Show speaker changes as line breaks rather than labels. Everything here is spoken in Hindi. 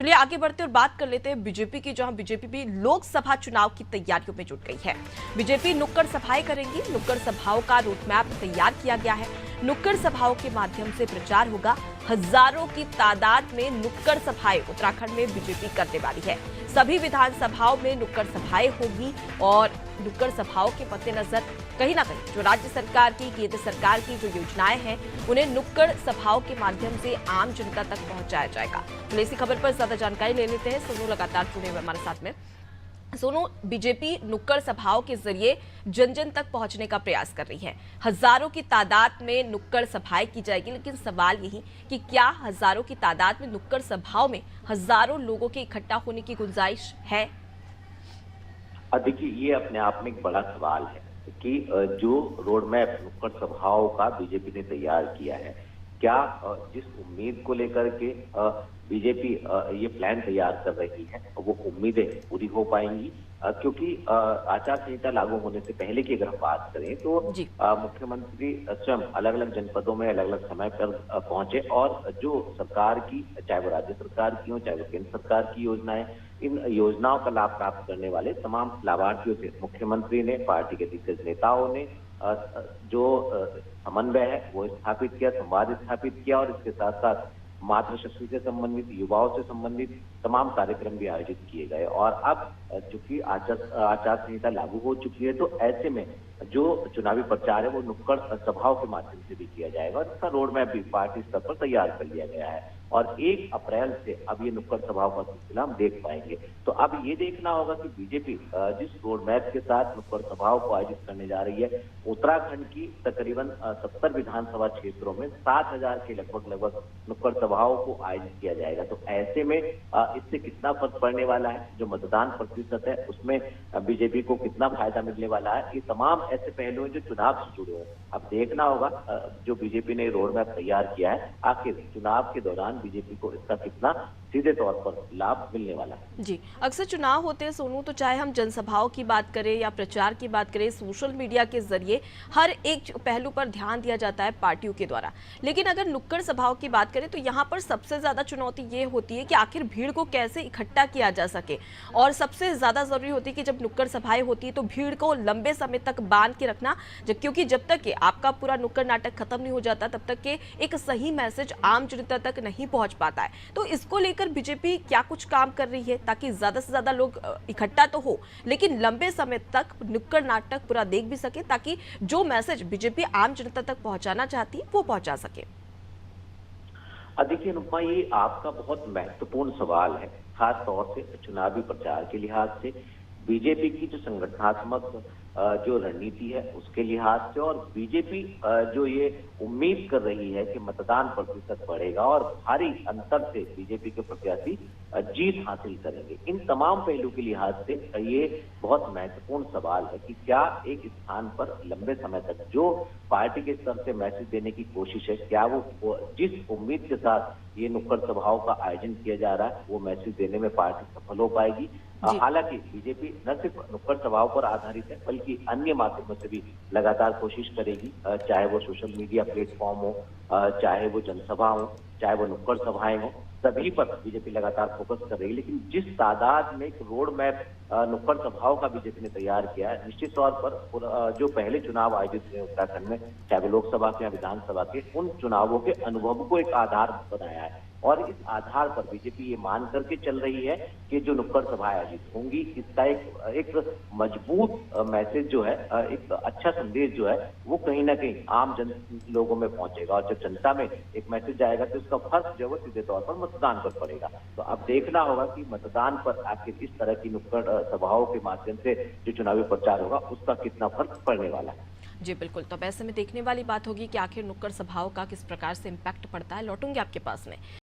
चलिए आगे बढ़ते और बात कर लेते हैं बीजेपी की, जहां बीजेपी भी लोकसभा चुनाव की तैयारियों में जुट गई है। बीजेपी नुक्कड़ सभाएं करेंगी। नुक्कड़ सभाओं का रोडमैप तैयार किया गया है। नुक्कड़ सभाओं के माध्यम से प्रचार होगा। हजारों की तादाद में नुक्कड़ सभाएं उत्तराखंड में बीजेपी करने वाली है। सभी विधानसभाओं में नुक्कड़ सभाएं होगी और नुक्कड़ सभाओं के मद्देनजर कहीं ना कहीं जो राज्य सरकार की, केंद्र सरकार की जो योजनाएं हैं उन्हें नुक्कड़ सभाओं के माध्यम से आम जनता तक पहुंचाया जाएगा। तो इसी खबर पर ज्यादा जानकारी ले लेते हैं। सोनू लगातार जुड़े हुए हमारे साथ में। सोनू, बीजेपी नुक्कड़ सभाओं के जरिए जन जन तक पहुंचने का प्रयास कर रही है। हजारों की तादाद में नुक्कड़ सभाएं की जाएगी, लेकिन सवाल यही कि क्या हजारों की तादाद में नुक्कड़ सभाओं में हजारों लोगों के इकट्ठा होने की गुंजाइश है?
देखिए, ये अपने आप में एक बड़ा सवाल है कि जो रोड मैप नुक्कड़ सभाओं का बीजेपी ने तैयार किया है, क्या जिस उम्मीद को लेकर के बीजेपी ये प्लान तैयार कर रही है वो उम्मीदें पूरी हो पाएंगी? क्योंकि आचार संहिता लागू होने से पहले की अगर हम बात करें तो मुख्यमंत्री स्वयं अलग अलग जनपदों में अलग अलग समय पर पहुंचे और जो सरकार की, चाहे वो राज्य सरकार की हो चाहे वो केंद्र सरकार की योजनाएं, इन योजनाओं का लाभ प्राप्त करने वाले तमाम लाभार्थियों से मुख्यमंत्री ने, पार्टी के दिग्गज नेताओं ने जो समन्वय है वो स्थापित किया, संवाद स्थापित किया और इसके साथ साथ मातृशक्ति से संबंधित, युवाओं से संबंधित तमाम कार्यक्रम भी आयोजित किए गए। और अब चूंकि आचार संहिता लागू हो चुकी है तो ऐसे में जो चुनावी प्रचार है वो नुक्कड़ सभाओं के माध्यम से भी किया जाएगा और इसका रोड मैप भी पार्टी स्तर पर तैयार कर लिया गया है और 1 अप्रैल से अब ये नुक्कड़ सभाओं का सिलसिला हम देख पाएंगे। तो अब ये देखना होगा कि बीजेपी जिस रोड मैप के साथ नुक्कड़ सभाओं को आयोजित करने जा रही है, उत्तराखंड की तकरीबन 70 विधानसभा क्षेत्रों में 7,000 के लगभग नुक्कड़ सभाओं को आयोजित किया जाएगा। तो ऐसे में इससे कितना फर्क पड़ने वाला है, जो मतदान प्रतिशत है उसमें बीजेपी को कितना फायदा मिलने वाला है, ये तमाम ऐसे पहलू हैं जो चुनाव से जुड़े हैं। अब देखना होगा जो बीजेपी ने रोड मैप तैयार किया है, आखिर चुनाव के दौरान बीजेपी को इसका कितना सीधे तौर पर लाभ मिलने वाला है।
जी, अक्सर चुनाव होते हैं सोनू, तो चाहे हम जनसभाओं की बात करें या प्रचार की बात करें, सोशल मीडिया के जरिए हर एक पहलू पर ध्यान दिया जाता है पार्टियों के द्वारा। लेकिन अगर नुक्कड़ सभाओं की बात करें तो यहाँ पर सबसे ज्यादा चुनौती ये होती है कि आखिर भीड़ को कैसे इकट्ठा किया जा सके और सबसे ज्यादा जरूरी होती है कि जब नुक्कड़ सभाएं होती है तो भीड़ को लंबे समय तक बांध के रखना, क्योंकि जब तक कि आपका पूरा नुक्कड़ नाटक खत्म नहीं हो जाता तब तक के एक सही मैसेज आम जनता तक नहीं पहुंच पाता है। तो इसको लेकर बीजेपी क्या कुछ काम कर रही है ताकि ज्यादा से ज्यादा लोग इकट्ठा तो हो लेकिन लंबे समय तक नुक्कड़ नाटक पूरा देख भी सके, ताकि जो मैसेज बीजेपी आम जनता तक पहुंचाना चाहती है वो पहुंचा सके?
देखिए अनुपमा, ये आपका बहुत महत्वपूर्ण सवाल है, खास तौर से चुनावी प्रचार के लिहाज से, बीजेपी की जो संगठनात्मक जो रणनीति है उसके लिहाज से और बीजेपी जो ये उम्मीद कर रही है कि मतदान प्रतिशत बढ़ेगा और भारी अंतर से बीजेपी के प्रत्याशी जीत हासिल करेंगे, इन तमाम पहलू के लिहाज से ये बहुत महत्वपूर्ण सवाल है कि क्या एक स्थान पर लंबे समय तक जो पार्टी के स्तर से मैसेज देने की कोशिश है, क्या वो जिस उम्मीद के साथ ये नुक्कड़ सभाओं का आयोजन किया जा रहा है वो मैसेज देने में पार्टी सफल हो पाएगी? हालांकि बीजेपी न सिर्फ नुक्कड़ सभाओं पर आधारित है बल्कि अन्य माध्यमों से भी लगातार कोशिश करेगी, चाहे वो सोशल मीडिया प्लेटफॉर्म हो, चाहे वो जनसभा हो, चाहे वो नुक्कड़ सभाएं हो, सभी पर बीजेपी लगातार फोकस कर रही है। लेकिन जिस तादाद में एक रोड मैप नुक्कड़ सभाओं का बीजेपी ने तैयार किया है, निश्चित तौर पर जो पहले चुनाव आयोजित हुए उत्तराखंड में, चाहे वो लोकसभा के या विधानसभा के, उन चुनावों के अनुभव को एक आधार बनाया है और इस आधार पर बीजेपी ये मान करके चल रही है कि जो नुक्कड़ सभाएं आयोजित होंगी इसका एक मजबूत मैसेज जो है, एक अच्छा संदेश जो है वो कहीं ना कहीं आम जन लोगों में पहुंचेगा और जब जनता में एक मैसेज आएगा तो इसका फर्क जो है सीधे तौर पर मतदान पर पड़ेगा। तो अब देखना होगा कि मतदान पर आखिर इस तरह की नुक्कड़ सभाओं के माध्यम से जो चुनावी प्रचार होगा उसका कितना फर्क पड़ने वाला है।
जी बिल्कुल, तो अब ऐसे में देखने वाली बात होगी कि आखिर नुक्कड़ सभाओं का किस प्रकार से इम्पैक्ट पड़ता है। लौटूंगी आपके पास में।